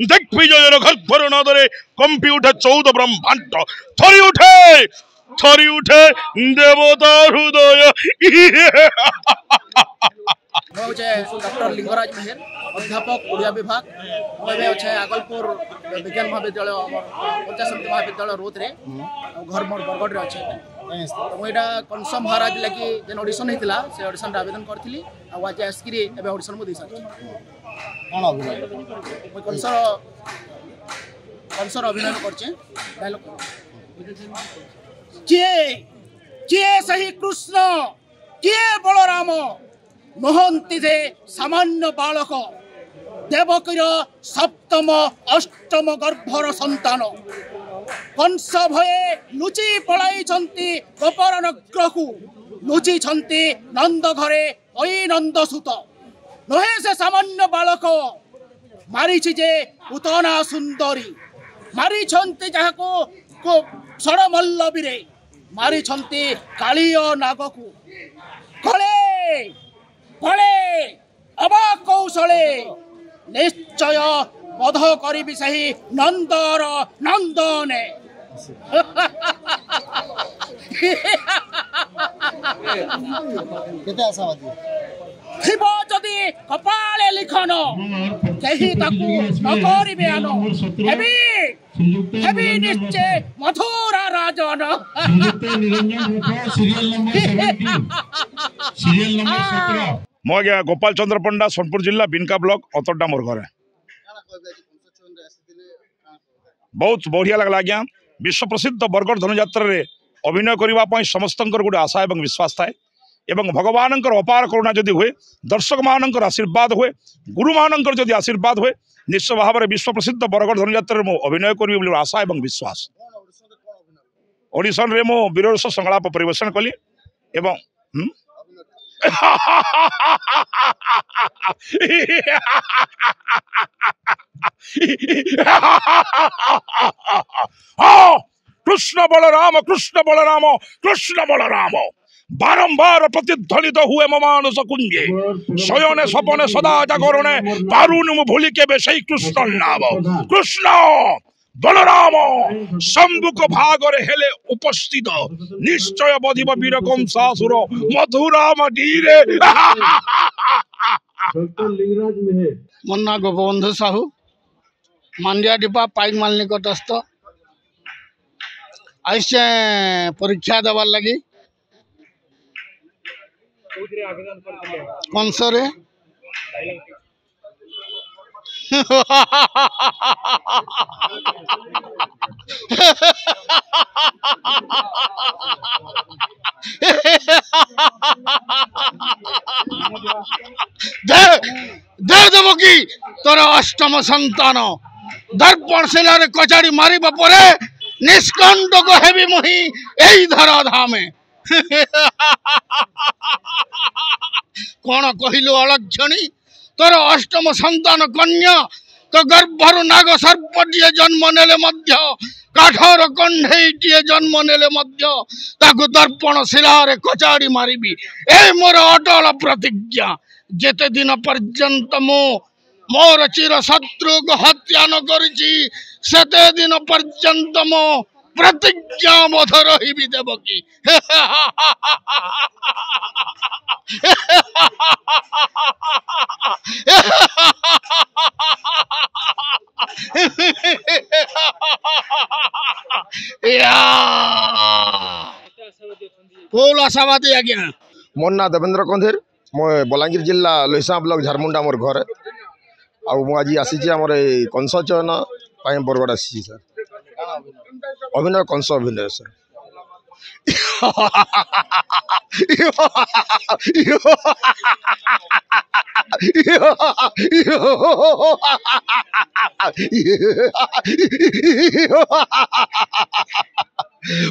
दिग्विजयर खर नादरे कंपी उठे 14 ब्रह्मांड थरी उठे देवता हृदय डॉक्टर लिंगराज मेहर अध्यापक ओडिया विभाग मुझे अच्छे आगलपुर विज्ञान महाविद्यालय पंचायत समिति महाविद्यालय रोध रे घर मोर बरगढ़ अच्छे तो मुझे कंस महाराज लगी जेन ऑडिशन होता से ऑडिशन आवेदन करी आज आसिक ऑडिशन मुझे सारी कंसर अभिनय कर सही कृष्ण किए बलराम मोहंती थे सामान्य बालक देवकीर सप्तम अष्टम गर्भर संतान कंस भये लुचि पलाई गोपर नगर को लुचि नंद घरे अई नंदसुत नहे से सामान्य बालक मारी जे उतना सुंदरी मारी जहाँ षड़मल्लवी रे मारी कालीय नाग को कले कले अबा कौशले निश्चय बध करी सही नंदर नंदने थिब जदि कपाले लिखन कही ताकू न करिबे आनो हेबी निश्चय मथुरा राजन सीरियल नंबर 17 मो आज्ञा गोपाल चंद्र पंडा सोनपुर जिला बिनका ब्लॉक अतरडा मोर घर बहुत बढ़िया लगला आज्ञा विश्व प्रसिद्ध बरगढ़ धनुयात्रा रे अभिनय करने समस्त गोटे आशा और विश्वास थाए एवं भगवान अपार करुणा जदि हुए दर्शक मान आशीर्वाद हुए गुरु मान जदि आशीर्वाद हुए निश्चय भाव में विश्व प्रसिद्ध बरगढ़ धनुयात्रा मु अभिनय करी आशा और विश्वास ऑडिशन रे मो वीररस संलाप परिवेशन कली एवं कृष्ण बलराम कृष्ण बलराम कृष्ण बलराम बारंबार प्रतिध्वनित हुए ममानस कुंजे शयने सपने सदा जागरणे पारुन मु भूली के बेसई कृष्ण नाम कृष्ण बलराम शंभुक भागरे हेले उपस्थित निश्चय बधिब वीर कंसासुर मथुरा मधीरे मन्ना गोपबंधु साहू मांडिया डिपा पाइक माल निकटस्थ आइसे परीक्षा देवार लगी कंसरे दे देव की तोर अष्टम संतान दर्पण शिलार कचाड़ी मारी बापरे निष्कंठ को हेबी मुही एई धरा धामे कौन कहलु अलक्षणी तोर अष्टम संतान कन्या तो गर्भर नाग सर्पटीए जन्म नेले मध्य काठर कंढेईटीए जन्म नेले मध्य ताकु दर्पण शिलारे कचाड़ी मारिबी ए मोर अटल प्रतिज्ञा जेते दिन पर्यंत मो मोर चिर शत्रु को हत्या न करिछि सेते दिन पर्यंत मो प्रतिज्ञा बध रही देवकी फुल आशावादी आज्ञा मोर ना देवेंद्र कंधेर मो बलांगीर जिला लोहिसा ब्लॉक झारमुंडा मोर घर आज आसी कंस चयन बरगढ़ आसी सर अभिनय कंस अभिनय सर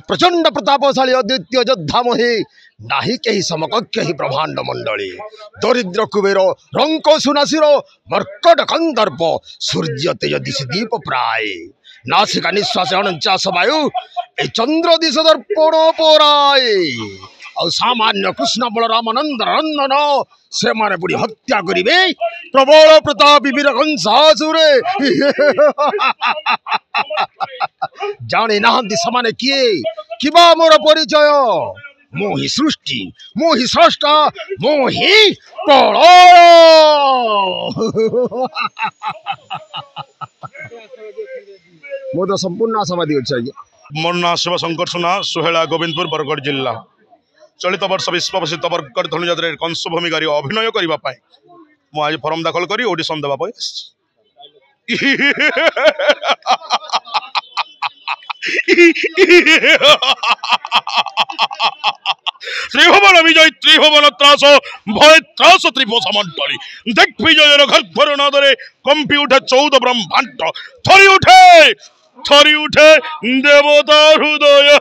प्रचंड प्रतापशाली अद्वितीय योद्धा मोहि नाही केही समकक्ष ही ब्रह्मांड मंडली दरिद्र कुबेर रंक सुनासीर मर्कट कंदर्प सूर्य तेज दिश दीप प्राय नासिका निश्वास 49 वायु ए चंद्र दिश दर्पण पराय सामान्य कृष्ण बलराम नंद नंदन से माने बुढ़ी हत्या करिवे प्रबल प्रताप वीर कंसासुरे जाने नाहंती समाने किए किबा मोर परिचय मोहि सृष्टि मोहि स्रष्टा मोहि प्रलय मो तो संपूर्ण आशावादी अच्छे मोर ना शिव शंकर सुना सुहेला गोविंदपुर बरगढ़ जिला चलित वर्ष विश्व प्रसिद्ध बरगढ़ धनुजात्रा कंस भूमिका अभिनय करने मु आज फॉर्म दाखल कर ऑडिशन देवा त्रिभुवन विजय त्रिभुवन त्रास भय त्रास त्रिभुव मंडली देख विजय घर नादरे कंपी उठे 14 ब्रह्मांड थरी उठे देवता हृदय